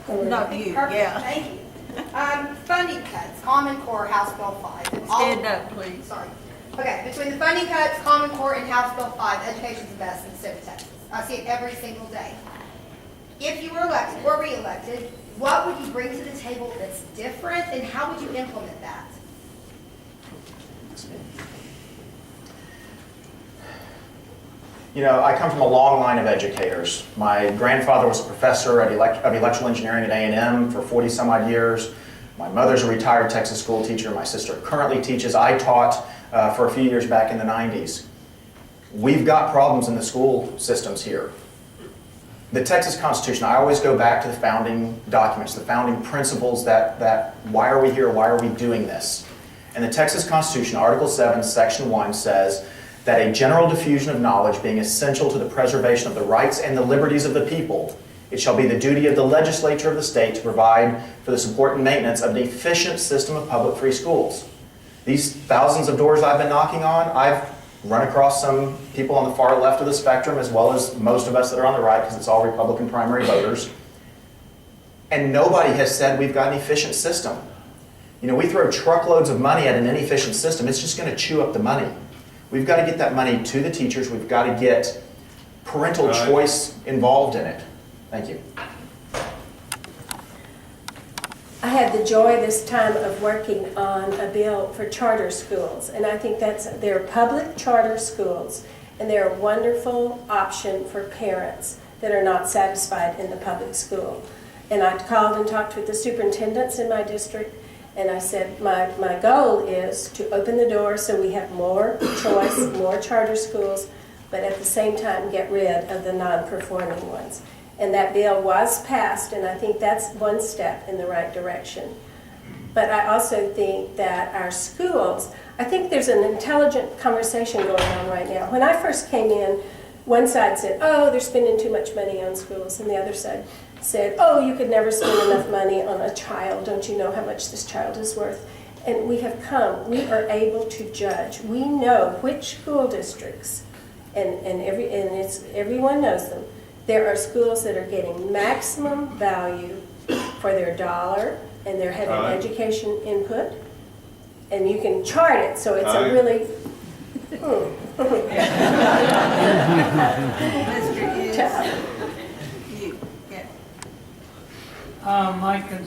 Well, not you, Perfect, yeah. thank you. Funding cuts, Common Core, House Bill 5. Stand up, please. Sorry. Okay, between the funding cuts, Common Core, and House Bill 5, education's the best in the state of Texas. I see it every single day. If you were elected or re-elected, what would you bring to the table that's different, and how would you implement that? You know, I come from a long line of educators. My grandfather was a professor of electrical engineering at A&M for 40 some odd years. My mother's a retired Texas school teacher. My sister currently teaches. I taught for a few years back in the 90s. We've got problems in the school systems here. The Texas Constitution, I always go back to the founding documents, the founding principles that why are we here, why are we doing this? And the Texas Constitution, Article 7, Section 1 says that a general diffusion of knowledge being essential to the preservation of the rights and the liberties of the people, it shall be the duty of the legislature of the state to provide for the support and maintenance of an efficient system of public free schools. These thousands of doors I've been knocking on, I've run across some people on the far left of the spectrum as well as most of us that are on the right because it's all Republican primary voters. And nobody has said we've got an efficient system. You know, we throw truckloads of money at an inefficient system, it's just going to chew up the money. We've got to get that money to the teachers. We've got to get parental choice involved in it. Thank you. I had the joy this time of working on a bill for charter schools, and I think they're public charter schools, and they're a wonderful option for parents that are not satisfied in the public school. And I called and talked with the superintendents in my district, and I said, my goal is to open the door so we have more choice, more charter schools, but at the same time get rid of the non-performing ones. And that bill was passed, and I think that's one step in the right direction. But I also think that our schools, I think there's an intelligent conversation going on right now. When I first came in, one side said, oh, they're spending too much money on schools, and the other side said, oh, you could never spend enough money on a child. Don't you know how much this child is worth? And we are able to judge. We know which school districts, and everyone knows them. There are schools that are getting maximum value for their dollar, and they're having education input, and you can chart it, so it's a really Mr. Hughes, you, yeah. My concern